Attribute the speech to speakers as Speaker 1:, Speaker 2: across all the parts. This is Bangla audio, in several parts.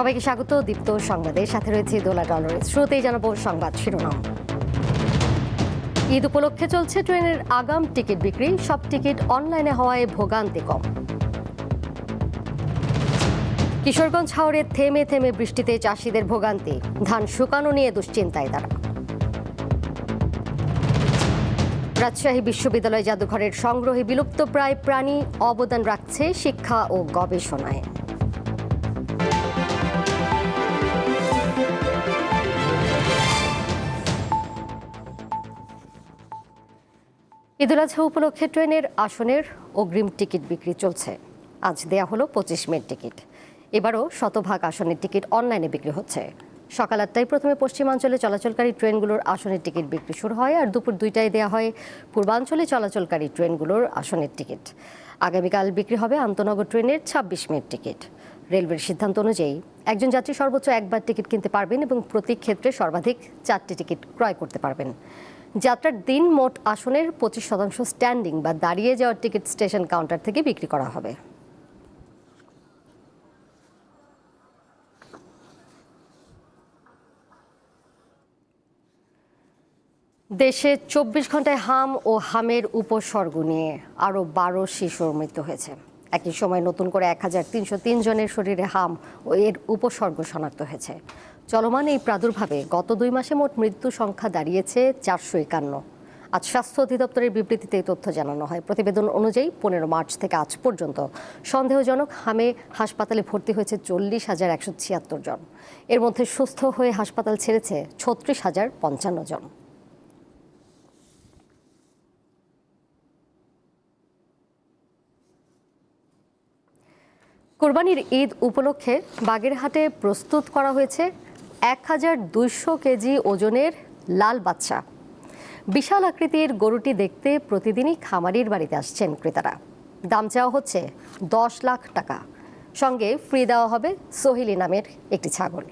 Speaker 1: সবাইকে স্বাগত দীপ্ত সংবাদের সাথে রয়েছে দোলা ডলরের। শুরুতেই জানাবো সংবাদ শিরোনাম। ঈদ উপলক্ষে চলছে ট্রেনের আগাম টিকিট বিক্রি, সব টিকিট অনলাইনে হওয়ায় ভোগান্তি কম। কিশোরগঞ্জ হাওরে থেমে থেমে বৃষ্টিতে চাষিদের ভোগান্তি, ধান শুকানো নিয়ে দুশ্চিন্তায় তারা। রাজশাহী বিশ্ববিদ্যালয় জাদুঘরের সংগ্রহে বিলুপ্তপ্রায় প্রাণী অবদান রাখছে শিক্ষা ও গবেষণায়। ঈদুল আজহা উপলক্ষে ট্রেনের আসনের অগ্রিম টিকিট বিক্রি চলছে। আজ দেয়া হলো 25 মের টিকিট। এবারও শতভাগ আসনের টিকিট অনলাইনে বিক্রি হচ্ছে। সকাল 8টায় প্রথমে পশ্চিমাঞ্চলে চলাচলকারী ট্রেনগুলোর আসনের টিকিট বিক্রি শুরু হয়, আর দুপুর 2টায় দেওয়া হয় পূর্বাঞ্চলে চলাচলকারী ট্রেনগুলোর আসনের টিকিট। আগামীকাল বিক্রি হবে আন্তনগর ট্রেনের 26 মের টিকিট। রেলওয়ের সিদ্ধান্ত অনুযায়ী একজন যাত্রী সর্বোচ্চ একবার টিকিট কিনতে পারবেন এবং প্রতি ক্ষেত্রে সর্বাধিক 4টি টিকিট ক্রয় করতে পারবেন। যাত্রার দিন মোট আসনের 25% স্ট্যান্ডিং বা দাঁড়িয়ে যাওয়ার টিকিট স্টেশন কাউন্টার থেকে বিক্রি করা হবে। দেশে 24 ঘন্টায় হাম ও হামের উপসর্গ নিয়ে আরও 12 শিশুর মৃত্যু হয়েছে। একই সময় নতুন করে 1303 জনের শরীরে হাম ও এর উপসর্গ শনাক্ত হয়েছে। চলমান এই প্রাদুর্ভাবে গত 2 মাসে মোট মৃত্যু সংখ্যা দাঁড়িয়েছে 451। আজ স্বাস্থ্য অধিদপ্তরের বিবৃতিতে এই তথ্য জানানো হয়। প্রতিবেদন অনুযায়ী 15 মার্চ থেকে আজ পর্যন্ত সন্দেহজনক হামে হাসপাতালে ভর্তি হয়েছে 40,176 জন। এর মধ্যে সুস্থ হয়ে হাসপাতাল ছেড়েছে 36,055 জন। কোরবানির ঈদ উপলক্ষে বাগেরহাটে প্রস্তুত করা হয়েছে 1200 কেজি ওজনের লাল বাদশা। বিশাল আকৃতির গরুটি দেখতে প্রতিদিনই খামারির বাড়িতে আসছেন ক্রেতারা। দাম চাওয়া হচ্ছে 10 লাখ টাকা। সঙ্গে ফ্রি দেওয়া হবে সোহেলি নামের একটি ছাগল।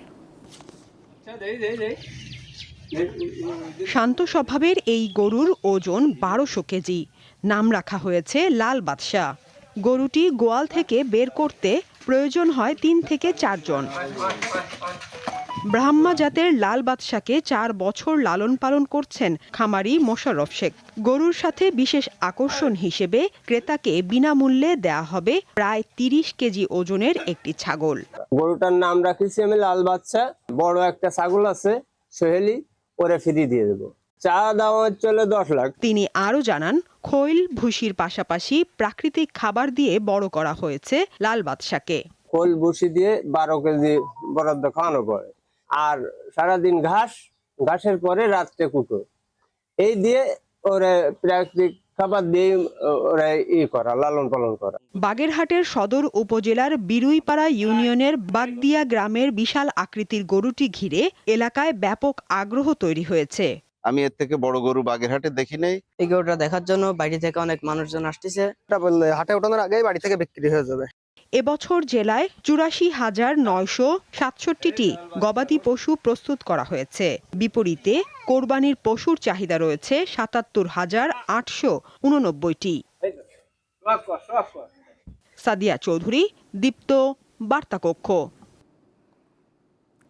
Speaker 2: শান্ত স্বভাবের এই গরুর ওজন 1200 কেজি। নাম রাখা হয়েছে লাল বাদশা। গরুটি গোয়াল থেকে বের করতে প্রয়োজন হয় 3 থেকে 4 জন। ব্রাহ্মা জাতের লাল বাদশাকে 4 বছর লালন পালন করছেন খামারি মোশাররফ শেখ। গরুর সাথে বিশেষ আকর্ষণ হিসেবে ক্রেতাকে বিনামূল্যে দেয়া হবে প্রায় 30 কেজি ওজনের একটি ছাগল।
Speaker 3: গরুটার নাম রাখিছি আমি লাল বাদশা। বড় একটা ছাগল আছে সোহেলি, ওরে ফ্রি দিয়ে দেবো। চা দাম চলে 10 লাখ।
Speaker 2: তিনি আরও জানান, খৈল ভুসির পাশাপাশি প্রাকৃতিক খাবার দিয়ে বড় করা হয়েছে লাল বাদশাকে।
Speaker 3: খোল ভুসি দিয়ে 12 কেজি বরাদ্দ খাওয়ানো পড়ে, আর সারাদিন ঘাসের পরে রাত্রে কুটো, এই দিয়ে ওরে প্রাকৃতিক খাবার দিয়ে ওরা করা, লালন পালন করা।
Speaker 2: বাগেরহাটের সদর উপজেলার বিরুইপাড়া ইউনিয়নের বাগদিয়া গ্রামের বিশাল আকৃতির গরুটি ঘিরে এলাকায় ব্যাপক আগ্রহ তৈরি হয়েছে।
Speaker 4: আমি এর থেকে বড় গরু বাগেরহাটে দেখি নাই।
Speaker 5: এই গরুটা দেখার জন্য বাইরে থেকে অনেক মানুষজন আসতেছে।
Speaker 6: এটা বললে হাটে ওঠানোর আগেই বাড়ি থেকে বিক্রি হয়ে যাবে।
Speaker 2: এবছর জেলায় 84,967টি গবাদি পশু প্রস্তুত করা হয়েছে। বিপরীতে কোরবানির পশুর চাহিদা রয়েছে 77,889টি। সাদিয়া চৌধুরী, দীপ্ত, বার্তাকক্ষ।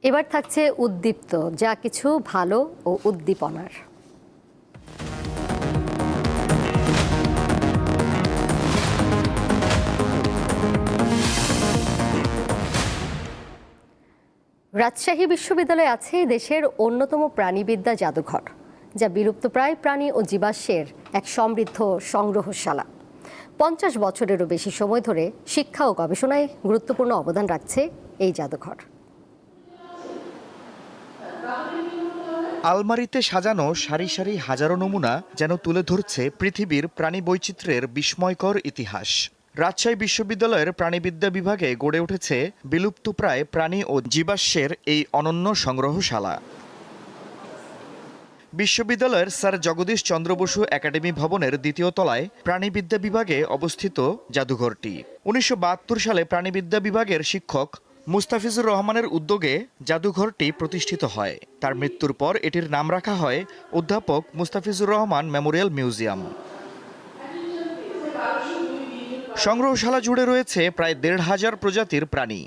Speaker 1: এবার থাকছে উদ্দীপ্ত, যা কিছু ভালো ও উদ্দীপনার। রাজশাহী বিশ্ববিদ্যালয়ে আছে দেশের অন্যতম প্রাণীবিদ্যা জাদুঘর, যা বিলুপ্তপ্রায় প্রাণী ও জীবাশ্মের এক সমৃদ্ধ সংগ্রহশালা। 50 বছরেরও বেশি সময় ধরে শিক্ষা ও গবেষণায় গুরুত্বপূর্ণ অবদান রাখছে এই জাদুঘর।
Speaker 7: আলমারিতে সাজানো সারি সারি হাজারো নমুনা যেন তুলে ধরছে পৃথিবীর প্রাণী বৈচিত্র্যের বিস্ময়কর ইতিহাস। রাজশাহী বিশ্ববিদ্যালয়ের প্রাণীবিদ্যা বিভাগে গড়ে উঠেছে বিলুপ্তপ্রায় প্রাণী ও জীবাশ্মের এই অনন্য সংগ্রহশালা। বিশ্ববিদ্যালয়ের স্যার জগদীশ চন্দ্র বসু একাডেমি ভবনের 2য় তলায় প্রাণীবিদ্যা বিভাগে অবস্থিত জাদুঘরটি। 1972 সালে প্রাণীবিদ্যা বিভাগের শিক্ষক মুস্তাফিজুর রহমানের উদ্যোগে জাদুঘরটি প্রতিষ্ঠিত হয়। তার মৃত্যুর পর এটির নাম রাখা হয় অধ্যাপক মুস্তাফিজুর রহমান মেমোরিয়াল মিউজিয়াম। সংগ্রহশালা জুড়ে রয়েছে প্রায় 1,500 প্রজাতির প্রাণী।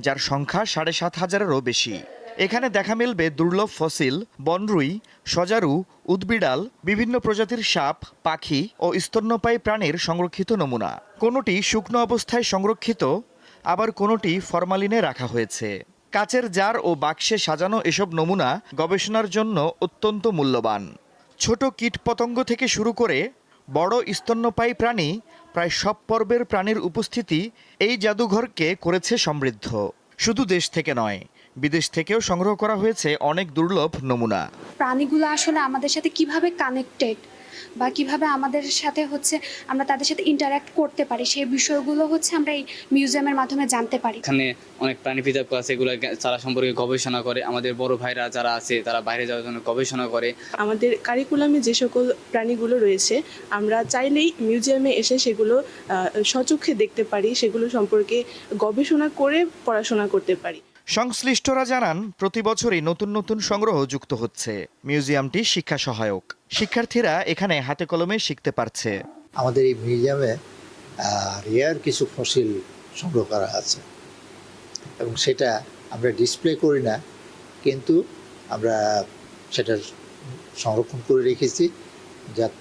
Speaker 7: যার সংখ্যা ৭,৫০০-এরও বেশি। এখানে দেখা মিলবে দুর্লভ ফসিল, বনরুই, সজারু, উদ্ভিড়াল, বিভিন্ন প্রজাতির সাপ, পাখি ও স্তন্যপায়ী প্রাণীর সংরক্ষিত নমুনা। কোনোটি শুকনো অবস্থায় সংরক্ষিত, আবার কোনোটি ফরমালিনে রাখা হয়েছে। কাচের জার ও বাক্সে সাজানো এসব নমুনা গবেষণার জন্য অত্যন্ত মূল্যবান। ছোট কীটপতঙ্গ থেকে শুরু করে বড় স্তন্যপায়ী প্রাণী, প্রায় সব পর্বের প্রাণীর উপস্থিতি এই জাদুঘরকে করেছে সমৃদ্ধ। শুধু দেশ থেকে নয়, বিদেশ থেকেও সংগ্রহ করা হয়েছে অনেক দুর্লভ নমুনা।
Speaker 8: প্রাণীগুলো আসলে আমাদের সাথে কিভাবে কানেক্টেড বা কিভাবে আমাদের সাথে আমরা তাদের সাথে ইন্টারঅ্যাক্ট করতে পারি, সেই বিষয়গুলো আমরা এই মিউজিয়ামের মাধ্যমে জানতে পারি।
Speaker 9: এখানে অনেক প্রাণী বিতর্ক আছে, এগুলো তারা সম্পর্কে গবেষণা করে। আমাদের বড় ভাইরা যারা আছে তারা বাইরে যাওয়ার জন্য গবেষণা করে।
Speaker 10: আমাদের কারিকুলামে যে সকল প্রাণীগুলো রয়েছে আমরা চাইলেই মিউজিয়ামে এসে সেগুলো সচক্ষে দেখতে পারি, সেগুলো সম্পর্কে গবেষণা করে পড়াশোনা করতে পারি।
Speaker 7: সংশ্লিষ্টরা জানান, প্রতি বছরই নতুন নতুন সংগ্রহ যুক্ত হচ্ছে। মিউজিয়ামটি শিক্ষা সহায়ক। শিক্ষার্থীরা এখানে হাতে কলমে শিখতে পারছে।
Speaker 11: আমাদের এই মিউজিয়ামে রেয়ার কিছু ফসিল সংগ্রহ করা আছে এবং সেটা আমরা ডিসপ্লে করি না, কিন্তু আমরা সেটা সংরক্ষণ করে রেখেছি।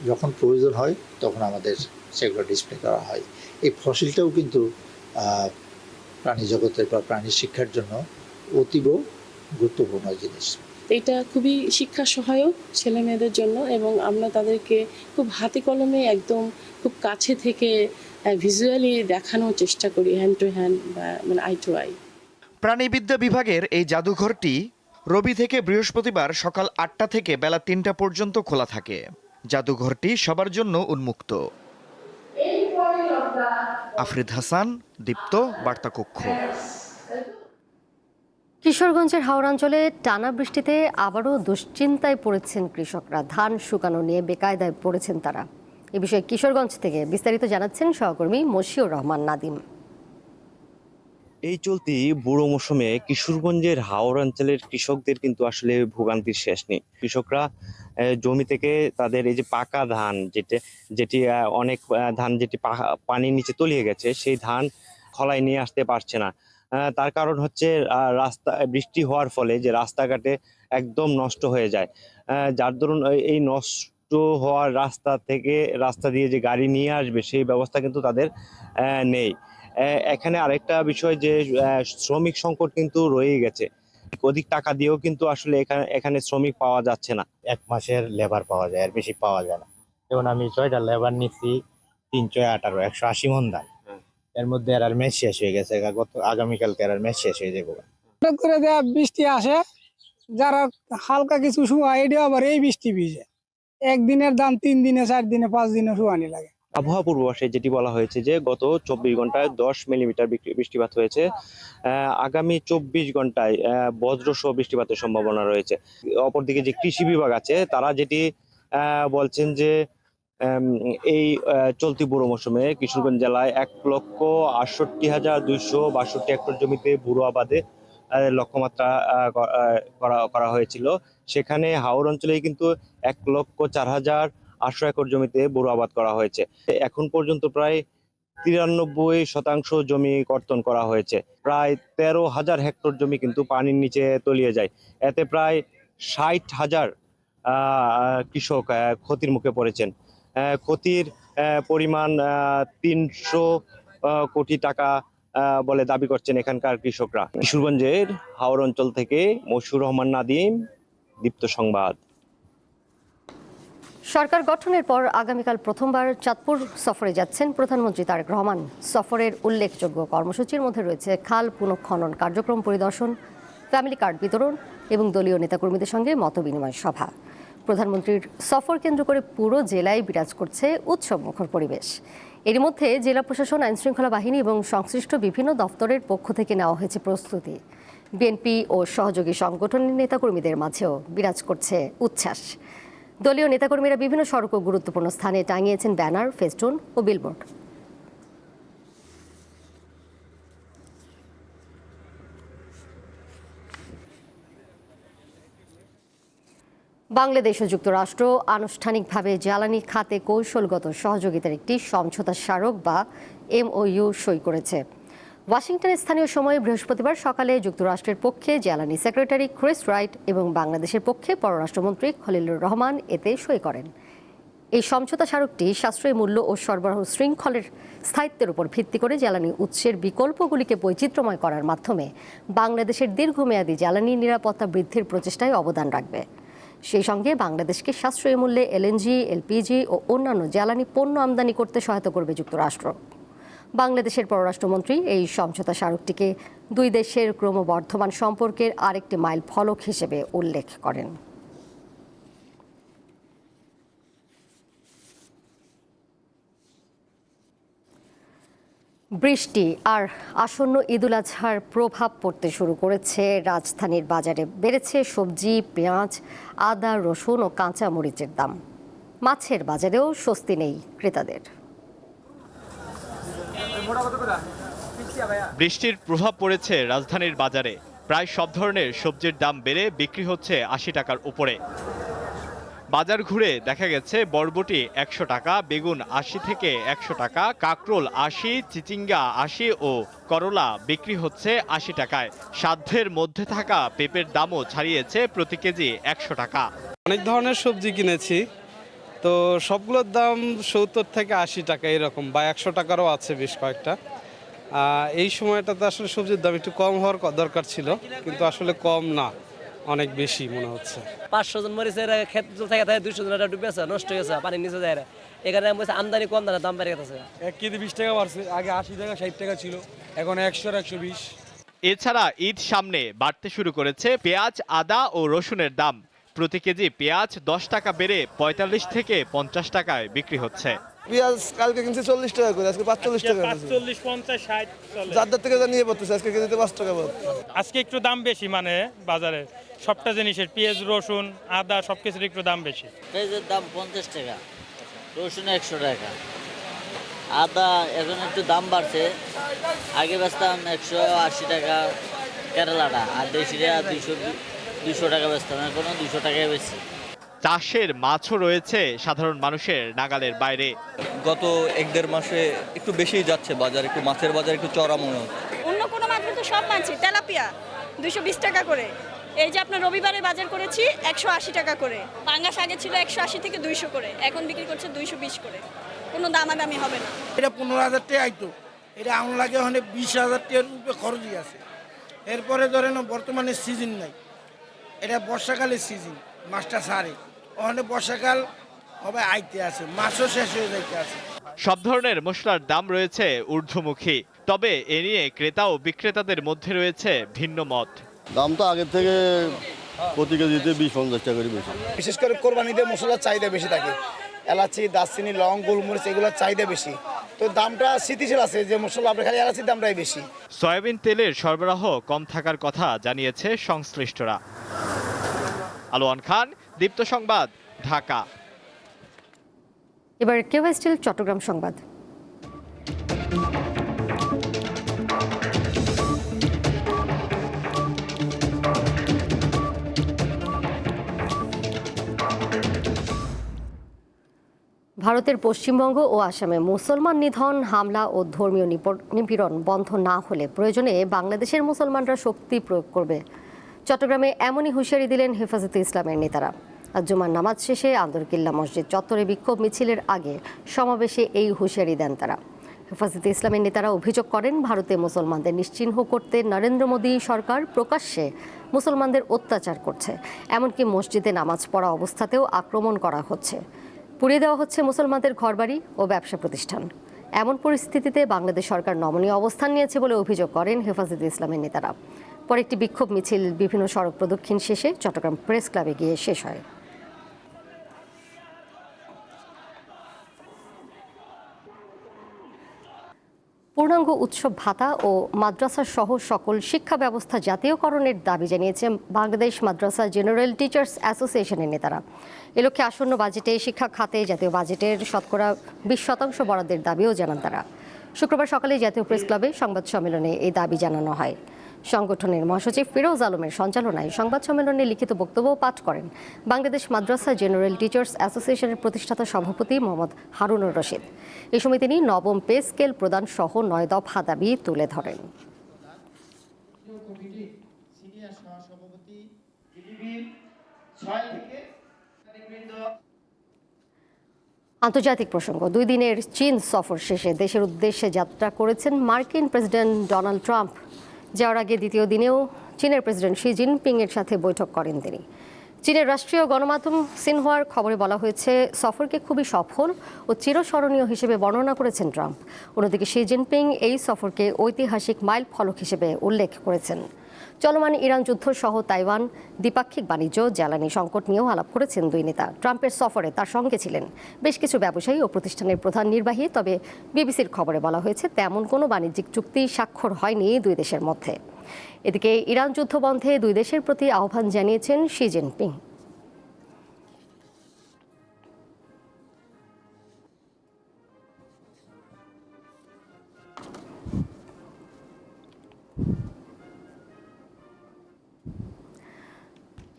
Speaker 11: যখন প্রয়োজন হয় তখন আমাদের সেগুলো ডিসপ্লে করা হয়। এই ফসিলটাও কিন্তু প্রাণী জগতের বা প্রাণী শিক্ষার জন্য অতীব গুরুত্বপূর্ণ জিনিস।
Speaker 10: এটা খুবই শিক্ষা সহায়ক ছেলে মেয়েদের জন্য এবং আমরা তাদেরকে খুব হাতে কলমে একদম খুব কাছে থেকে ভিজুয়ালি দেখানোর চেষ্টা করি, হ্যান্ড টু হ্যান্ড বা মানে আই টু আই।
Speaker 7: প্রাণীবিদ্যা বিভাগের এই জাদুঘরটি রবি থেকে বৃহস্পতিবার সকাল ৮টা থেকে বেলা ৩টা পর্যন্ত খোলা থাকে। জাদুঘরটি সবার জন্য উন্মুক্ত। আফরিদ হাসান, দীপ্ত, বার্তাকক্ষ।
Speaker 1: কিশোরগঞ্জের হাওড়াঞ্চলে টানা বৃষ্টিতে আবারও দুশ্চিন্তায় পড়েছেন কৃষকরা। ধান শুকানো নিয়ে বেকায়দায় পড়েছেন তারা। এ বিষয়ে কিশোরগঞ্জ থেকে বিস্তারিত জানাচ্ছেন সহকর্মী মশিউর রহমান নাদিম।
Speaker 12: এই চলতি বুড়ো মৌসুমে কিশোরগঞ্জের হাওড়াঞ্চলের কৃষকদের কিন্তু আসলে ভোগান্তির শেষ নেই। কৃষকরা জমি থেকে তাদের এই যে পাকা ধান যেটি অনেক ধান যেটি পানির নিচে তলিয়ে গেছে, সেই ধান খলায় নিয়ে আসতে পারছে না। তার কারণ হচ্ছে বৃষ্টি হওয়ার ফলে যে রাস্তাঘাটে একদম নষ্ট হয়ে যায়, যার দরুন এই নষ্ট হওয়ার রাস্তা দিয়ে যে গাড়ি নিয়ে আসবে সেই ব্যবস্থা কিন্তু তাদের নেই। এখানে আরেকটা বিষয় যে শ্রমিক সংকট কিন্তু রয়ে গেছে। অধিক টাকা দিয়েও কিন্তু আসলে এখানে শ্রমিক পাওয়া যাচ্ছে না।
Speaker 13: 1 মাসের লেবার পাওয়া যায়, আর বেশি পাওয়া যায় না। যেমন আমি 6টা লেবার নিচ্ছি, 3 × 18 180 মণ ধান। এর মধ্যে আর মেশ শেষ হয়ে গেছে, আগামীকালকে আর মেশ শেষ হয়ে যাবে।
Speaker 14: করে দেয়া বৃষ্টি আসে, যারা হালকা কিছু শুয়া এটা আবার এই বৃষ্টি ভিজে, একদিনের দাম 3 দিনে 4 দিনে 5 দিনে শুয়ানি লাগে।
Speaker 12: আবহাওয়া পূর্বাভাসে যেটি বলা হয়েছে যে গত 24 ঘন্টায় 10 মিলিমিটার বৃষ্টিপাত হয়েছে। আগামী 24 ঘন্টায় বজ্রসহ বৃষ্টিপাতের সম্ভাবনা রয়েছে। অপরদিকে যে কৃষি বিভাগ আছে তারা যেটি বলছেন যে এই চলতি বুড়ো মৌসুমে কিশোরগঞ্জ জেলায় 1,68,262 হেক্টর জমিতে বুড়ো আবাদে লক্ষ্যমাত্রা করা হয়েছিল। সেখানে হাওর অঞ্চলে কিন্তু 1,04,800 একর জমিতে বুড়ো আবাদ করা হয়েছে। এখন পর্যন্ত প্রায় 93% জমি কর্তন করা হয়েছে। প্রায় 13,000 হেক্টর জমি কিন্তু পানির নিচে তলিয়ে যায়। এতে প্রায় 60,000 কৃষক ক্ষতির মুখে পড়েছেন। ক্ষতির পরিমাণ 300 কোটি টাকা বলে দাবি করছেন এখানকার কৃষকরা। কিশোরগঞ্জের হাওর অঞ্চল থেকে মশিউর রহমান নাদিম, দীপ্ত সংবাদ।
Speaker 1: সরকার গঠনের পর আগামীকাল প্রথমবার চাঁদপুর সফরে যাচ্ছেন প্রধানমন্ত্রী তারেক রহমান। সফরের উল্লেখযোগ্য কর্মসূচির মধ্যে রয়েছে খাল পুনঃখনন কার্যক্রম পরিদর্শন, ফ্যামিলি কার্ড বিতরণ এবং দলীয় নেতাকর্মীদের সঙ্গে মতবিনিময় সভা। প্রধানমন্ত্রীর সফর কেন্দ্র করে পুরো জেলায় বিরাজ করছে উৎসবমুখর পরিবেশ। এর মধ্যে জেলা প্রশাসন, আইনশৃঙ্খলা বাহিনী এবং সংশ্লিষ্ট বিভিন্ন দপ্তরের পক্ষ থেকে নেওয়া হয়েছে প্রস্তুতি। বিএনপি ও সহযোগী সংগঠনের নেতাকর্মীদের মাঝেও বিরাজ করছে উচ্ছ্বাস। দলীয় নেতাকর্মীরা বিভিন্ন সড়ক ও গুরুত্বপূর্ণ স্থানে টাঙিয়েছেন ব্যানার, ফেস্টুন ও বিলবোর্ড। বাংলাদেশ ও যুক্তরাষ্ট্র আনুষ্ঠানিকভাবে জ্বালানি খাতে কৌশলগত সহযোগিতার একটি সমঝোতা স্মারক বা MOU সই করেছে। ওয়াশিংটনে স্থানীয় সময় বৃহস্পতিবার সকালে যুক্তরাষ্ট্রের পক্ষে জ্বালানি সেক্রেটারি ক্রিস রাইট এবং বাংলাদেশের পক্ষে পররাষ্ট্রমন্ত্রী খলিলুর রহমান এতে সই করেন। এই সমঝোতা স্মারকটি সাশ্রয়ী মূল্য ও সরবরাহ শৃঙ্খলের স্থায়িত্বের উপর ভিত্তি করে জ্বালানি উৎসের বিকল্পগুলিকে বৈচিত্র্যময় করার মাধ্যমে বাংলাদেশের দীর্ঘমেয়াদী জ্বালানি নিরাপত্তা বৃদ্ধির প্রচেষ্টায় অবদান রাখবে। সেই সঙ্গে বাংলাদেশকে সাশ্রয়ী মূল্যে এলএনজি, এলপিজি ও অন্যান্য জ্বালানি পণ্য আমদানি করতে সহায়তা করবে যুক্তরাষ্ট্র। বাংলাদেশের পররাষ্ট্রমন্ত্রী এই সমঝোতা স্মারকটিকে দুই দেশের ক্রমবর্ধমান সম্পর্কের আরেকটি মাইল ফলক হিসেবে উল্লেখ করেন। বৃষ্টি আর আসন্ন ঈদুল আজহার প্রভাব পড়তে শুরু করেছে রাজধানীর বাজারে। বেড়েছে সবজি, পেঁয়াজ, আদা, রসুন ও কাঁচা মরিচের দাম। মাছের বাজারেও স্বস্তি নেই ক্রেতাদের।
Speaker 15: বৃষ্টির প্রভাব পড়েছে রাজধানীর বাজারে। প্রায় সব ধরনের সবজির দাম বেড়ে বিক্রি হচ্ছে ৮০ টাকার উপরে। বাজার ঘুরে দেখা গেছে বরবটি ১০০ টাকা, বেগুন ৮০ থেকে ১০০ টাকা, কাকরোল ৮০, চিচিঙ্গা ৮০ ও করলা বিক্রি হচ্ছে ৮০ টাকায়। সাধ্যের মধ্যে থাকা পেঁপের দামও ছাড়িয়েছে প্রতি কেজি ১০০ টাকা।
Speaker 16: অনেক ধরনের সবজি কিনেছি, তো সবগুলোর দাম ৭০ থেকে ৮০ টাকা এরকম, বা ১০০ টাকারও আছে বেশ কয়েকটা। এই সময়টাতে আসলে সবজির দাম একটু কম হওয়ার দরকার ছিল, কিন্তু আসলে কম না, অনেক বেশি মনে হচ্ছে।
Speaker 17: ৫০০ জন মরিচের ক্ষেত থেকে ২০০ জন ডুবে আছে, নষ্ট হয়ে গেছে, পানির নিচে যায়। এখানে আমদানি কম, দাম বেড়ে গেছে।
Speaker 18: ১ কেজি ২০ টাকা বাড়ছে, আগে ৮০ টাকা ৬০ টাকা ছিল, এখন ১০০ আর ১২০।
Speaker 15: এছাড়া ঈদ সামনে বাড়তে শুরু করেছে পেঁয়াজ, আদা ও রসুনের দাম। প্রতি কেজি পেঁয়াজ ১০ টাকা বেড়ে ৪৫ থেকে ৫০ টাকায় বিক্রি হচ্ছে।
Speaker 6: পেঁয়াজ কালকে কিনছি ৪০ টাকা করে, আজকে ৪৫ টাকা।
Speaker 18: ৪৫, ৫০, ৬০
Speaker 6: যাদের থেকে নিয়ে পড়তেছে, আজকে কেজিতে ৫ টাকা পড়ছে।
Speaker 18: আজকে একটু দাম বেশি, মানে বাজারে সবটা জিনিসের, পেঁয়াজ, রসুন, আদা সবকিছুর একটু দাম বেশি।
Speaker 19: পেঁয়াজের দাম ৫০ টাকা, রসুন ১০০ টাকা, আদা এখন একটু দাম বাড়ছে। আগে বেচতাম ১৮০ টাকা কেরালাটা, আর দেশিরা ২০০ টাকা বেচতাম, এখন ২০০ টাকায় বেশি।
Speaker 15: চাষের মাছও রয়েছে সাধারণ মানুষের নাগালের বাইরে।
Speaker 20: গত ১-১.৫ মাসে একটু বেশিই যাচ্ছে বাজার, একটু মাছের বাজার একটু চড়া মনে হচ্ছে।
Speaker 21: অন্য কোনো মাছ কিন্তু সব মাছই, তেলাপিয়া ২২০ টাকা করে। এই যে আপনার রবিবারে বাজার করেছি ১৮০ টাকা করে। পাঙ্গাস আগে ছিল ১৮০ থেকে ২০০ করে, এখন বিক্রি করছে ২২০ করে। কোনো দামাদামি হবে না।
Speaker 22: এটা ১৫,০০০ টাকা আইতো, এটা আমার লাগে ওখানে ২০,০০০ টাকার উপরে খরচই আছে। এরপরে ধরেন বর্তমানে সিজন নাই, এটা বর্ষাকালের সিজন, মাছটা সারে ওখানে বর্ষাকাল হবে আইতে আছে, মাছও শেষ হয়ে যাইতে আছে।
Speaker 15: সব ধরনের মশলার দাম রয়েছে ঊর্ধ্বমুখী, তবে এ নিয়ে ক্রেতা ও বিক্রেতাদের মধ্যে রয়েছে ভিন্ন মত।
Speaker 23: দাম তো আগের থেকে প্রতি কেজিতে ২০-৫০ টাকা করে বেশি।
Speaker 22: বিশেষ করে কোরবানিতে মশলার চাহিদা বেশি থাকে, এলাচি, দারচিনি, লং, গোলমরিচ এগুলোর চাহিদা বেশি, তো দামটা স্থিতিশীল আছে। যে মশলা আপনার খালি এলাচির দামটাই বেশি।
Speaker 15: সয়াবিন তেলের সরবরাহ কম থাকার কথা জানিয়েছে সংশ্লিষ্টরা। আলোয়ান খান, দীপ্ত সংবাদ, ঢাকা।
Speaker 1: এবার কেওয়া স্টিল চট্টগ্রাম সংবাদ। ভারতের পশ্চিমবঙ্গ ও আসামে মুসলমান নিধন, হামলা ও ধর্মীয় নিপীড়ন বন্ধ না হলে প্রয়োজনে বাংলাদেশের মুসলমানরা শক্তি প্রয়োগ করবে। চট্টগ্রামে এমনই হুঁশিয়ারি দিলেন হেফাজতে ইসলামের নেতারা। আজ জুমার নামাজ শেষে আন্দরকিল্লা মসজিদ চত্বরে বিক্ষোভ মিছিলের আগে সমাবেশে এই হুঁশিয়ারি দেন তারা। হেফাজতে ইসলামের নেতারা অভিযোগ করেন, ভারতে মুসলমানদের নিশ্চিহ্ন করতে নরেন্দ্র মোদী সরকার প্রকাশ্যে মুসলমানদের অত্যাচার করছে। এমনকি মসজিদে নামাজ পড়া অবস্থাতেও আক্রমণ করা হচ্ছে, পুড়িয়ে দেওয়া হচ্ছে মুসলমানদের ঘরবাড়ি ও ব্যবসা প্রতিষ্ঠান। এমন পরিস্থিতিতে বাংলাদেশ সরকার নমনীয় অবস্থান নিয়েছে বলে অভিযোগ করেন হেফাজতে ইসলামের নেতারা। পরে একটি বিক্ষোভ মিছিল বিভিন্ন সড়ক প্রদক্ষিণ শেষে চট্টগ্রাম প্রেস ক্লাবে গিয়ে শেষ হয়। পূর্ণাঙ্গ উৎসব ভাতা ও মাদ্রাসা সহ সকল শিক্ষা ব্যবস্থা জাতীয়করণের দাবি জানিয়েছে বাংলাদেশ মাদ্রাসা জেনারেল টিচার্স অ্যাসোসিয়েশনের নেতারা। এ লক্ষ্যে আসন্ন বাজেটে শিক্ষা খাতে জাতীয় বাজেটের শতকরা ২০% বরাদ্দের দাবিও জানান তারা। শুক্রবার সকালে জাতীয় প্রেস ক্লাবে সংবাদ সম্মেলনে এই দাবি জানানো হয়। সংগঠনের মহাসচিব ফিরোজ আলমের সঞ্চালনায় সংবাদ সম্মেলনে লিখিত বক্তব্য পাঠ করেন বাংলাদেশ মাদ্রাসা জেনারেল টিচার্স অ্যাসোসিয়েশনের প্রতিষ্ঠাতা সভাপতি মোহাম্মদ হারুনুর রশিদ। এই সময় তিনি নবম পে স্কেল প্রদান সহ 9 দফা দাবি তুলে ধরেন। আন্তর্জাতিক প্রসঙ্গ, 2 দিনের চীন সফর শেষে দেশের উদ্দেশ্যে যাত্রা করেছেন মার্কিন প্রেসিডেন্ট ডোনাল্ড ট্রাম্প। যাওয়ার আগে দ্বিতীয় দিনেও চীনের প্রেসিডেন্ট শি জিনপিং এর সাথে বৈঠক করেন তিনি। চীনের রাষ্ট্রীয় গণমাধ্যম সিনহুয়ার খবরে বলা হয়েছে, সফরকে খুবই সফল ও চিরস্মরণীয় হিসেবে বর্ণনা করেছেন ট্রাম্প। অন্যদিকে শি জিনপিং এই সফরকে ঐতিহাসিক মাইল ফলক হিসেবে উল্লেখ করেছেন। চলমান ইরান যুদ্ধ সহ তাইওয়ান, দ্বিপাক্ষিক বাণিজ্য, জ্বালানি সংকট নিয়েও আলাপ করেছেন দুই নেতা। ট্রাম্পের সফরে তার সঙ্গে ছিলেন বেশ কিছু ব্যবসায়ী ও প্রতিষ্ঠানের প্রধান নির্বাহী। তবে বিবিসির খবরে বলা হয়েছে, তেমন কোনো বাণিজ্যিক চুক্তি স্বাক্ষর হয়নি দুই দেশের মধ্যে। এদিকে ইরান যুদ্ধ বন্ধে দুই দেশের প্রতি আহ্বান জানিয়েছেন শি জিনপিং।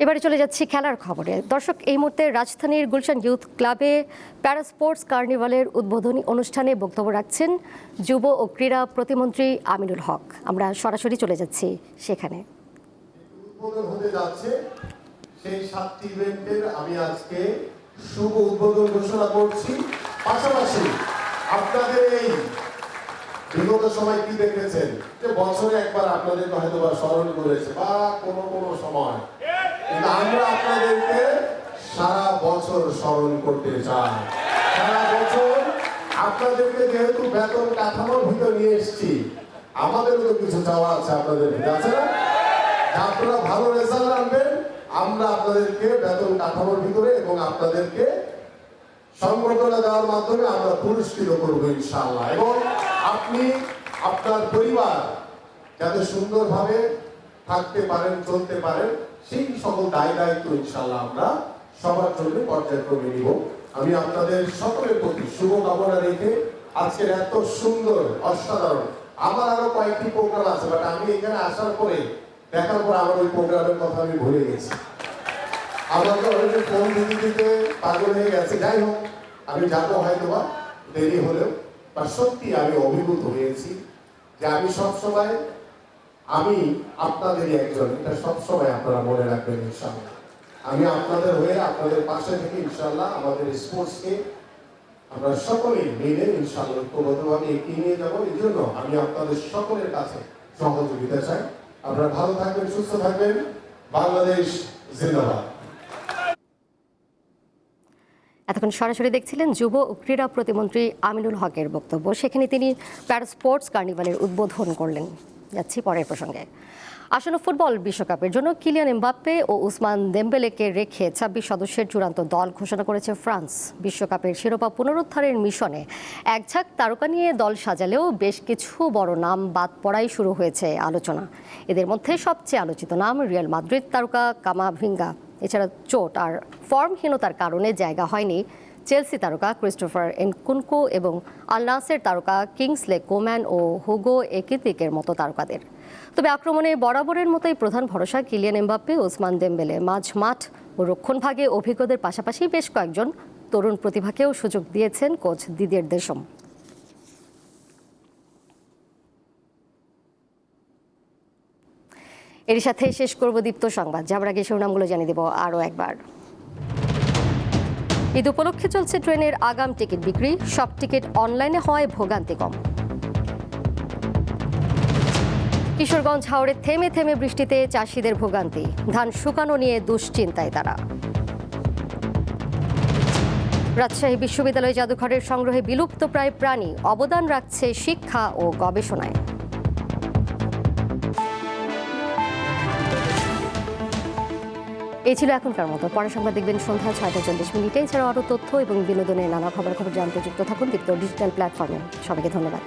Speaker 1: এবারে চলে যাচ্ছি খেলার খবরে। দর্শক, এই মুহূর্তে রাজধানীর গুলশান ইউথ ক্লাবে প্যারা স্পোর্টস কার্নিভালের উদ্বোধনী অনুষ্ঠানে বক্তব্য রাখছেন যুব ও ক্রীড়া প্রতিমন্ত্রী আমিনুল হক। আমরা সরাসরি চলে যাচ্ছি সেখানে।
Speaker 3: উদ্বোধন হতে যাচ্ছে সেই 7টি ইভেন্টের আমি আজকে শুভ উদ্বোধন ঘোষণা করছি। পাশাপাশি আপনাদের এই বিগত সময় কি দেখেছেন যে বছরে একবার আপনাদেরকে হয়তো বা স্মরণ করেছে বা কোনো সময়, কিন্তু আমরা আপনাদেরকে সারা বছর স্মরণ করতে চাই। সারা বছর আপনাদেরকে যেহেতু বেতন কাঠামোর ভিতর নিয়ে এসেছি, আমাদেরও তো কিছু চাওয়া আছে আপনাদের ভিতরে, আছে না? আপনারা ভালো রেজাল্ট আনবেন, আমরা আপনাদেরকে বেতন কাঠামোর ভিতরে এবং আপনাদেরকে সংবর্ধনা দেওয়ার মাধ্যমে আমরা পুরস্কৃত করবো ইনশাআল্লাহ। এবং আপনি আপনার পরিবার যাতে সুন্দরভাবে থাকতে পারেন, চলতে পারেন, সেই সকল দায়িত্ব ইনশাআল্লাহ আমরা সবার জন্য পর্যায়ক্রমে নিব। আমি আপনাদের সকলের প্রতি শুভকামনা রেখে আজকের এত সুন্দর, অসাধারণ, আমার আরো কয়েকটি প্রোগ্রাম আছে, বাট আমি এখানে আসার পরে দেখার পর আমার ওই প্রোগ্রামের কথা আমি ভুলে গেছি। আমাকে অলরেডি ফোন দিতে পাগল হয়ে গেছে। যাই হোক, আমি যাবো হয়তো বা দেরি হলেও, বা সত্যি আমি অভিভূত হয়েছি যে আমি সবসময় আমি আপনাদেরই একজন, এটা সবসময় আপনারা মনে রাখবেন ইনশাআল্লাহ। আমি আপনাদের হয়ে আপনাদের পাশে থেকে ইনশাআল্লাহ আমাদের স্পোর্টসকে আমরা সকলেই মিলে ইনশাআল্লাহ ঐক্যবদ্ধভাবে এগিয়ে নিয়ে যাবো। এই জন্য আমি আপনাদের সকলের কাছে সহযোগিতা চাই। আপনারা ভালো থাকবেন, সুস্থ থাকবেন। বাংলাদেশ জিন্দাবাদ।
Speaker 1: এতক্ষণ সরাসরি দেখছিলেন যুব ও ক্রীড়া প্রতিমন্ত্রী আমিনুল হকের বক্তব্য। সেখানে তিনি প্যারা স্পোর্টস কার্নিভালের উদ্বোধন করলেন। যাচ্ছি পরের প্রসঙ্গে। আসন্ন ফুটবল বিশ্বকাপের জন্য কিলিয়ান এমবাপ্পে ও উসমান দেমবেলেকে রেখে 26 সদস্যের চূড়ান্ত দল ঘোষণা করেছে ফ্রান্স। বিশ্বকাপের শিরোপা পুনরুদ্ধারের মিশনে একঝাঁক তারকা নিয়ে দল সাজালেও বেশ কিছু বড় নাম বাদ পড়াই শুরু হয়েছে আলোচনা। এদের মধ্যে সবচেয়ে আলোচিত নাম রিয়াল মাদ্রিদ তারকা কামাভিঙ্গা। এছাড়া চোট আর ফর্মহীনতার কারণে জায়গা হয়নি চেলসি তারকা ক্রিস্টোফার এনকুনকু এবং আল নাসের তারকা কিংসলে কোম্যান ও হুগো একিতিকের মতো তারকাদের। তবে আক্রমণে বরাবরের মতোই প্রধান ভরসা কিলিয়ান এমবাপ্পে, ওসমান দেমবেলে। মাঝমাঠ ও রক্ষণভাগে অভিজ্ঞদের পাশাপাশি বেশ কয়েকজন তরুণ প্রতিভাকেও সুযোগ দিয়েছেন কোচ দিদিয়ের দেশম। এর সাথে শেষ করব দীপ্ত সংবাদ। যাবার আগে শিরোনামগুলো জানিয়ে দেব আরও একবার। ঈদ উপলক্ষে চলছে ট্রেনের আগাম টিকিট বিক্রি। সব টিকিট অনলাইনে হয় ভোগান্তি কম। কিশোরগঞ্জ হাওড়ে থেমে থেমে বৃষ্টিতে চাষিদের ভোগান্তি। ধান শুকানো নিয়ে দুশ্চিন্তায় তারা। রাজশাহী বিশ্ববিদ্যালয় জাদুঘরের সংগ্রহে বিলুপ্ত প্রায় প্রাণী অবদান রাখছে শিক্ষা ও গবেষণায়। এই ছিল এখনকার মতো। পরের সংবাদ দেখবেন সন্ধ্যা 6:40। এছাড়াও আরও তথ্য এবং বিনোদনের নানা খবর জানতে যুক্ত থাকুন দীপ্ত ডিজিটাল প্ল্যাটফর্মে। সবাইকে ধন্যবাদ।